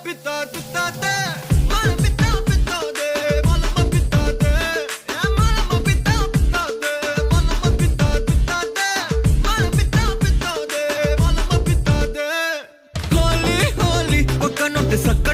పిత్తాదే మాల పిత్తాదే మాలమ్మ పిత్తాదే మాలమ్మ పిత్తాదే మాలమ్మ పిత్తాదే మాల పిత్తాదే మాలమ్మ పిత్తాదే హోలీ హోలీ ఒక్క నొట్టె సక్క